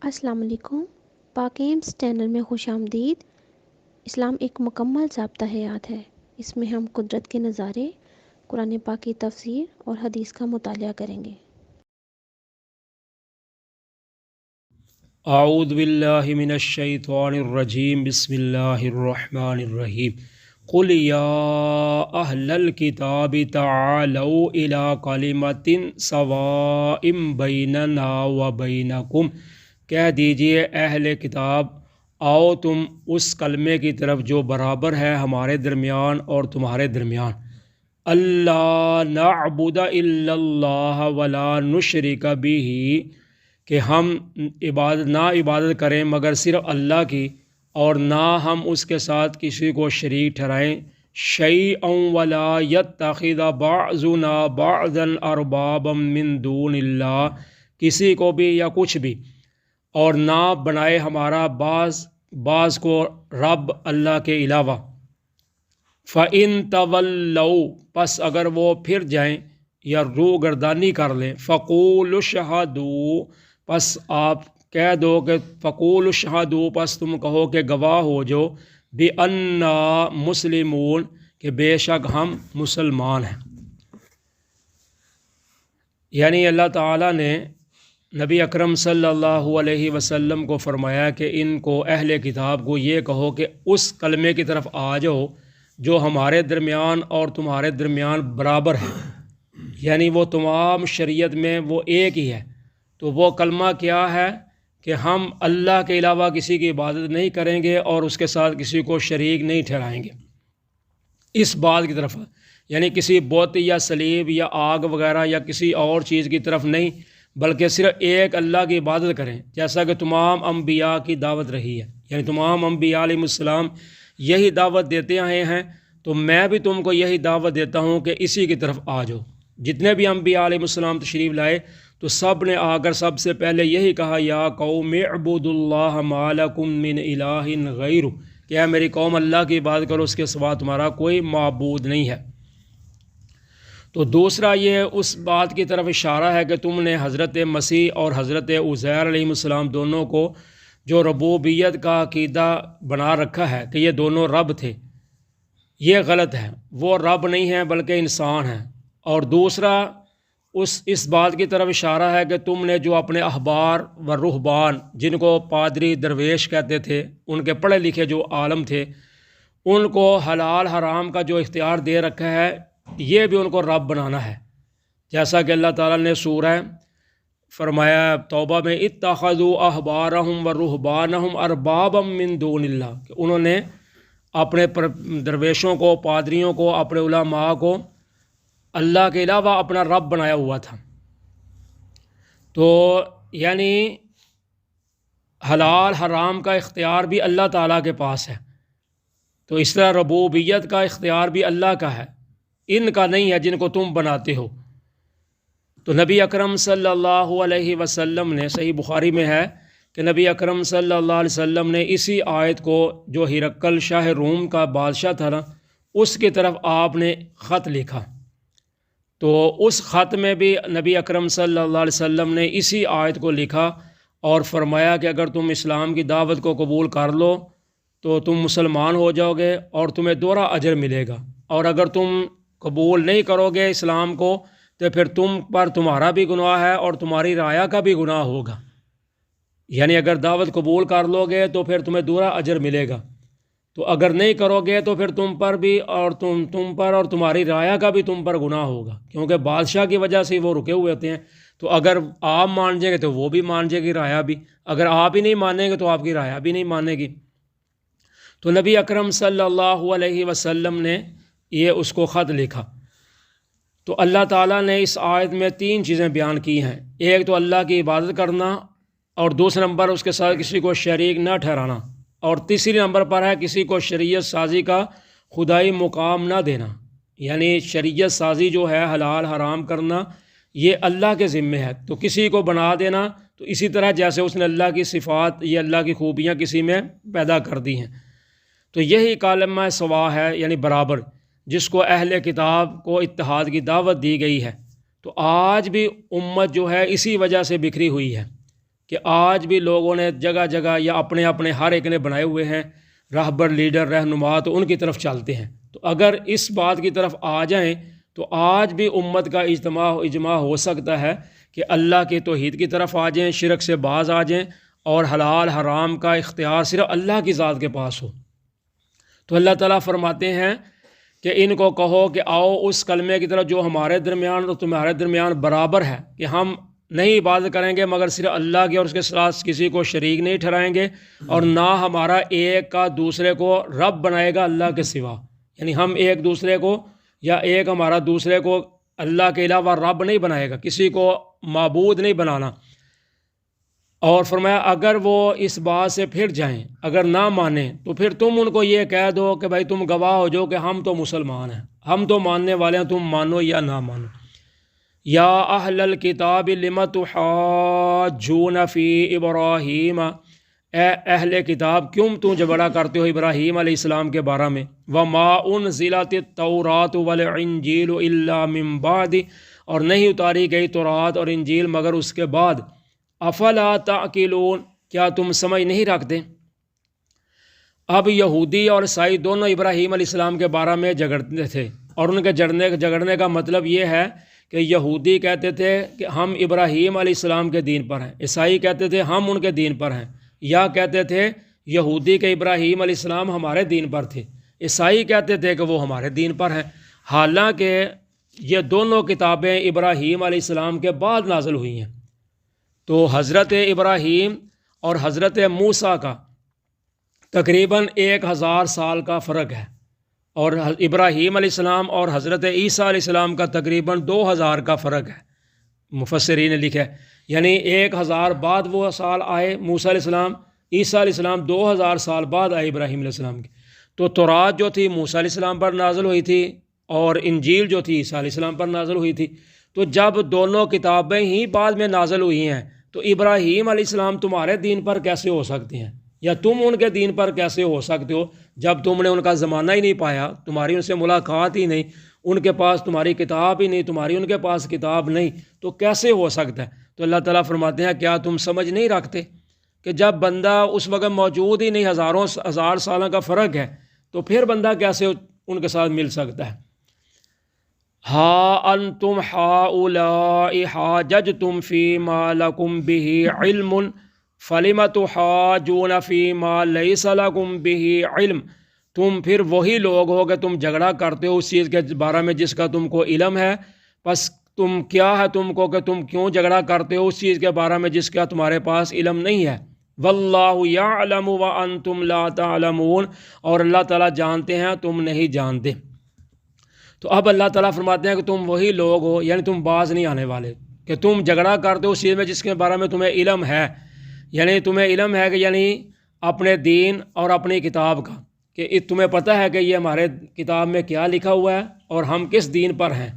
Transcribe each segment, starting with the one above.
السلام علیکم۔ پاک ایمز چینل میں خوش آمدید۔ اسلام ایک مکمل ضابطہ حیات ہے۔ اس میں ہم قدرت کے نظارے، قرآن پاک کی تفسیر اور حدیث کا مطالعہ کریں گے۔ اعوذ باللہ من الشیطان الرجیم، بسم اللہ الرحمن الرحیم۔ قل یا اہل الکتاب تعالوا الی کلمۃ سواء بیننا وبینکم، کہہ دیجئے اہل کتاب آؤ تم اس کلمے کی طرف جو برابر ہے ہمارے درمیان اور تمہارے درمیان۔ اللہ نعبد الا اللہ ولا نشرک بہ، کہ ہم عبادت کریں مگر صرف اللہ کی، اور نہ ہم اس کے ساتھ کسی کو شریک ٹھہرائیں۔ شیئا ولا یتخذ بعضنا بعضا اربابا من دون اللہ، کسی کو بھی یا کچھ بھی، اور نہ بنائے ہمارا بعض کو رب اللہ کے علاوہ۔ فَإِن تَوَلَّوْا، پس اگر وہ پھر جائیں یا روگردانی کر لیں، فَقُولُوا اشْهَدُوا، پس آپ کہہ دو کہ فَقُولُوا اشْهَدُوا، پس تم کہو کہ گواہ ہو جو، بِأَنَّا مُسْلِمُونَ، کہ بے شک ہم مسلمان ہیں۔ یعنی اللہ تعالیٰ نے نبی اکرم صلی اللہ علیہ وسلم کو فرمایا کہ ان کو اہل کتاب کو یہ کہو کہ اس کلمے کی طرف آ جاؤ جو ہمارے درمیان اور تمہارے درمیان برابر ہے، یعنی وہ تمام شریعت میں وہ ایک ہی ہے۔ تو وہ کلمہ کیا ہے کہ ہم اللہ کے علاوہ کسی کی عبادت نہیں کریں گے اور اس کے ساتھ کسی کو شریک نہیں ٹھہرائیں گے۔ اس بات کی طرف، یعنی کسی بت یا صلیب یا آگ وغیرہ یا کسی اور چیز کی طرف نہیں، بلکہ صرف ایک اللہ کی عبادت کریں، جیسا کہ تمام انبیاء کی دعوت رہی ہے۔ یعنی تمام انبیاء علیہ السلام یہی دعوت دیتے آئے ہیں، تو میں بھی تم کو یہی دعوت دیتا ہوں کہ اسی کی طرف آ جاؤ۔ جتنے بھی انبیاء علیہ السلام تشریف لائے تو سب نے آ کر سب سے پہلے یہی کہا، یا قوم اعبدوا اللہ ما لکم من الہ غیرہ، کہ اے میری قوم اللہ کی عبادت کرو، اس کے سوا تمہارا کوئی معبود نہیں ہے۔ تو دوسرا یہ اس بات کی طرف اشارہ ہے کہ تم نے حضرت مسیح اور حضرت عزیر علیہ السلام دونوں کو جو ربوبیت کا عقیدہ بنا رکھا ہے کہ یہ دونوں رب تھے، یہ غلط ہے۔ وہ رب نہیں ہیں بلکہ انسان ہیں۔ اور دوسرا اس بات کی طرف اشارہ ہے کہ تم نے جو اپنے احبار و رہبان، جن کو پادری درویش کہتے تھے، ان کے پڑھے لکھے جو عالم تھے، ان کو حلال حرام کا جو اختیار دے رکھا ہے، یہ بھی ان کو رب بنانا ہے۔ جیسا کہ اللہ تعالیٰ نے سورہ فرمایا توبہ میں، اتخذوا احبارہم و رہبانہم اربابا من دون اللہ، کہ انہوں نے اپنے درویشوں کو، پادریوں کو، اپنے علماء کو اللہ کے علاوہ اپنا رب بنایا ہوا تھا۔ تو یعنی حلال حرام کا اختیار بھی اللہ تعالیٰ کے پاس ہے، تو اس طرح ربوبیت کا اختیار بھی اللہ کا ہے، ان کا نہیں ہے جن کو تم بناتے ہو۔ تو نبی اکرم صلی اللہ علیہ وسلم نے، صحیح بخاری میں ہے کہ نبی اکرم صلی اللہ علیہ وسلم نے اسی آیت کو، جو ہرقل شاہ روم کا بادشاہ تھا نا، اس کی طرف آپ نے خط لکھا، تو اس خط میں بھی نبی اکرم صلی اللہ علیہ وسلم نے اسی آیت کو لکھا اور فرمایا کہ اگر تم اسلام کی دعوت کو قبول کر لو تو تم مسلمان ہو جاؤ گے اور تمہیں دوہرا اجر ملے گا، اور اگر تم قبول نہیں کرو گے اسلام کو تو پھر تم پر تمہارا بھی گناہ ہے اور تمہاری رعایا کا بھی گناہ ہوگا۔ یعنی اگر دعوت قبول کر لو گے تو پھر تمہیں دوہرا اجر ملے گا، تو اگر نہیں کرو گے تو پھر تم پر بھی اور تم پر اور تمہاری رعایا کا بھی تم پر گناہ ہوگا، کیونکہ بادشاہ کی وجہ سے وہ رکے ہوئے ہوتے ہیں۔ تو اگر آپ مان جائیں گے تو وہ بھی مان جائے گی، رعایا بھی، اگر آپ ہی نہیں مانیں گے تو آپ کی رعایا بھی نہیں مانے گی۔ تو نبی اکرم صلی اللہ علیہ وسلم نے یہ اس کو خط لکھا۔ تو اللہ تعالیٰ نے اس آیت میں 3 چیزیں بیان کی ہیں۔ ایک تو اللہ کی عبادت کرنا، اور دوسرے نمبر اس کے ساتھ کسی کو شریک نہ ٹھہرانا، اور تیسری نمبر پر ہے کسی کو شریعت سازی کا خدائی مقام نہ دینا۔ یعنی شریعت سازی جو ہے، حلال حرام کرنا، یہ اللہ کے ذمے ہے، تو کسی کو بنا دینا تو اسی طرح جیسے اس نے اللہ کی صفات یا اللہ کی خوبیاں کسی میں پیدا کر دی ہیں۔ تو یہی کلمہ سوا ہے، یعنی برابر، جس کو اہل کتاب کو اتحاد کی دعوت دی گئی ہے۔ تو آج بھی امت جو ہے اسی وجہ سے بکھری ہوئی ہے، کہ آج بھی لوگوں نے جگہ جگہ یا اپنے اپنے ہر ایک نے بنائے ہوئے ہیں راہبر، لیڈر، رہنما، تو ان کی طرف چلتے ہیں۔ تو اگر اس بات کی طرف آ جائیں تو آج بھی امت کا اجماع ہو سکتا ہے کہ اللہ کے توحید کی طرف آ جائیں، شرک سے باز آ جائیں، اور حلال حرام کا اختیار صرف اللہ کی ذات کے پاس ہو۔ تو اللہ تعالیٰ فرماتے ہیں کہ ان کو کہو کہ آؤ اس کلمے کی طرف جو ہمارے درمیان اور تمہارے درمیان برابر ہے، کہ ہم نہیں عبادت کریں گے مگر صرف اللہ کی، اور اس کے ساتھ کسی کو شریک نہیں ٹھہرائیں گے، اور نہ ہمارا ایک کا دوسرے کو رب بنائے گا اللہ کے سوا، یعنی ہم ایک دوسرے کو یا ایک ہمارا دوسرے کو اللہ کے علاوہ رب نہیں بنائے گا، کسی کو معبود نہیں بنانا۔ اور فرمایا اگر وہ اس بات سے پھر جائیں، اگر نہ مانیں، تو پھر تم ان کو یہ کہہ دو کہ بھائی تم گواہ ہو جو کہ ہم تو مسلمان ہیں، ہم تو ماننے والے ہیں، تم مانو یا نہ مانو۔ یا اہل الکتاب لم تحاجون فی ابراہیم، اے اہل کتاب کیوں تم جھگڑا کرتے ہو ابراہیم علیہ السلام کے بارے میں، وما انزلت التوراۃ والانجیل الا من بعد، اور نہیں اتاری گئی تورات اور انجیل مگر اس کے بعد، افلا تعقلون، کیا تم سمجھ نہیں رکھتے؟ اب یہودی اور عیسائی دونوں ابراہیم علیہ السلام کے بارے میں جھگڑتے تھے، اور ان کے جھگڑنے کا مطلب یہ ہے کہ یہودی کہتے تھے کہ ہم ابراہیم علیہ السلام کے دین پر ہیں، عیسائی کہتے تھے ہم ان کے دین پر ہیں، یا کہتے تھے یہودی کہ ابراہیم علیہ السلام ہمارے دین پر تھے، عیسائی کہتے تھے کہ وہ ہمارے دین پر ہیں، حالانکہ یہ دونوں کتابیں ابراہیم علیہ السلام کے بعد نازل ہوئی ہیں۔ تو حضرت ابراہیم اور حضرت موسیٰ کا تقریباً 1000 سال کا فرق ہے، اور ابراہیم علیہ السلام اور حضرت عیسیٰ علیہ السلام کا تقریباً 2000 کا فرق ہے، مفسرین نے لکھا ہے، یعنی 1000 بعد وہ سال آئے موسیٰ علیہ السلام، عیسیٰ علیہ السلام 2000 سال بعد آئے ابراہیم علیہ السلام کی۔ تو تورات جو تھی موسیٰ علیہ السلام پر نازل ہوئی تھی، اور انجیل جو تھی عیسیٰ علیہ السلام پر نازل ہوئی تھی۔ تو جب دونوں کتابیں ہی بعد میں نازل ہوئی ہیں تو ابراہیم علیہ السلام تمہارے دین پر کیسے ہو سکتے ہیں، یا تم ان کے دین پر کیسے ہو سکتے ہو جب تم نے ان کا زمانہ ہی نہیں پایا، تمہاری ان سے ملاقات ہی نہیں، ان کے پاس تمہاری کتاب ہی نہیں، تمہاری ان کے پاس کتاب نہیں، تو کیسے ہو سکتا ہے؟ تو اللہ تعالیٰ فرماتے ہیں کیا تم سمجھ نہیں رکھتے کہ جب بندہ اس وقت موجود ہی نہیں، ہزار سالوں کا فرق ہے، تو پھر بندہ کیسے ان کے ساتھ مل سکتا ہے؟ ہا انتم ہؤلاء حاججتم فیما لکم بہ علم فلم تحاجون فیما لیس لکم بہ علم، تم پھر وہی لوگ ہو کہ تم جھگڑا کرتے ہو اس چیز کے بارے میں جس کا تم کو علم ہے، پس تم کیا ہے تم کو کہ تم کیوں جھگڑا کرتے ہو اس چیز کے بارے میں جس کا تمہارے پاس علم نہیں ہے؟ واللہ یعلم وانتم لا تعلمون، اور اللہ تعالیٰ جانتے ہیں تم نہیں جانتے۔ تو اب اللہ تعالیٰ فرماتے ہیں کہ تم وہی لوگ ہو، یعنی تم باز نہیں آنے والے، کہ تم جھگڑا کرتے ہو اس چیز میں جس کے بارے میں تمہیں علم ہے، یعنی تمہیں علم ہے کہ یعنی اپنے دین اور اپنی کتاب کا، کہ تمہیں پتہ ہے کہ یہ ہمارے کتاب میں کیا لکھا ہوا ہے اور ہم کس دین پر ہیں،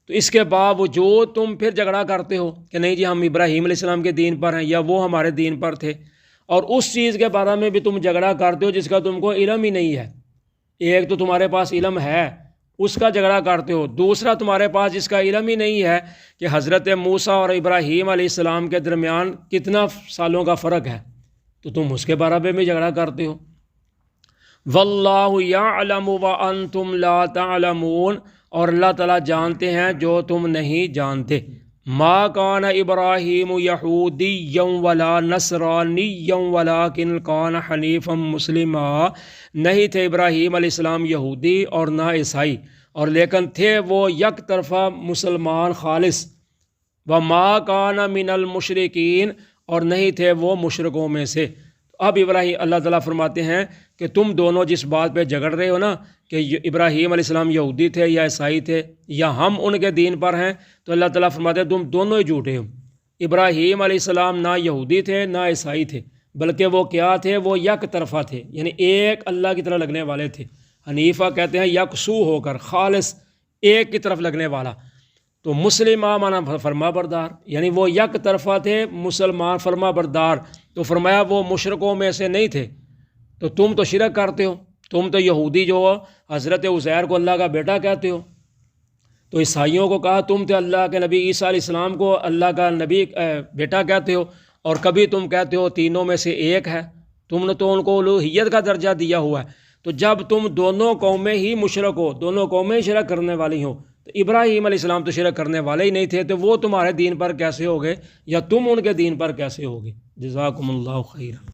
تو اس کے باوجود تم پھر جھگڑا کرتے ہو کہ نہیں جی ہم ابراہیم علیہ السلام کے دین پر ہیں یا وہ ہمارے دین پر تھے، اور اس چیز کے بارے میں بھی تم جھگڑا کرتے ہو جس کا تم کو علم ہی نہیں ہے۔ ایک تو تمہارے پاس علم ہے اس کا جھگڑا کرتے ہو، دوسرا تمہارے پاس جس کا علم ہی نہیں ہے کہ حضرت موسیٰ اور ابراہیم علیہ السلام کے درمیان کتنا سالوں کا فرق ہے، تو تم اس کے بارے میں بھی جھگڑا کرتے ہو۔ واللہ یعلم وانتم لا تعلمون، اور اللہ تعالیٰ جانتے ہیں جو تم نہیں جانتے۔ ما کان ابراہیم یہودیا ولا نصرانیا ولکن کان حنیفا مسلما، نہیں تھے ابراہیم علیہ السلام یہودی اور نہ عیسائی، اور لیکن تھے وہ یک طرفہ مسلمان خالص۔ وما کان من المشرکین، اور نہیں تھے وہ مشرکوں میں سے۔ اب اللہ تعالیٰ فرماتے ہیں کہ تم دونوں جس بات پہ جھگڑ رہے ہو نا کہ ابراہیم علیہ السلام یہودی تھے یا عیسائی تھے یا ہم ان کے دین پر ہیں، تو اللہ تعالیٰ فرماتے ہیں تم دونوں ہی جھوٹے ہو۔ ابراہیم علیہ السلام نہ یہودی تھے نہ عیسائی تھے، بلکہ وہ کیا تھے؟ وہ یک طرفہ تھے، یعنی ایک اللہ کی طرح لگنے والے تھے۔ حنیفہ کہتے ہیں یکسو ہو کر، خالص ایک کی طرف لگنے والا۔ تو مسلمہ مانا فرما بردار، یعنی وہ یک طرفہ تھے، مسلمان فرما بردار۔ تو فرمایا وہ مشرکوں میں سے نہیں تھے۔ تو تم تو شرک کرتے ہو، تم تو یہودی جو ہو حضرت عزیر کو اللہ کا بیٹا کہتے ہو، تو عیسائیوں کو کہا تم تو اللہ کے نبی عیسیٰ علیہ السلام کو اللہ کا نبی بیٹا کہتے ہو، اور کبھی تم کہتے ہو تینوں میں سے ایک ہے، تم نے تو ان کو الوہیت کا درجہ دیا ہوا ہے۔ تو جب تم دونوں قومیں ہی مشرک ہو، دونوں قومیں ہی شرک کرنے والی ہوں، تو ابراہیم علیہ السلام تو شرک کرنے والے ہی نہیں تھے، تو وہ تمہارے دین پر کیسے ہو گئے، یا تم ان کے دین پر کیسے ہو گئے؟ جزاکم اللہ خیر۔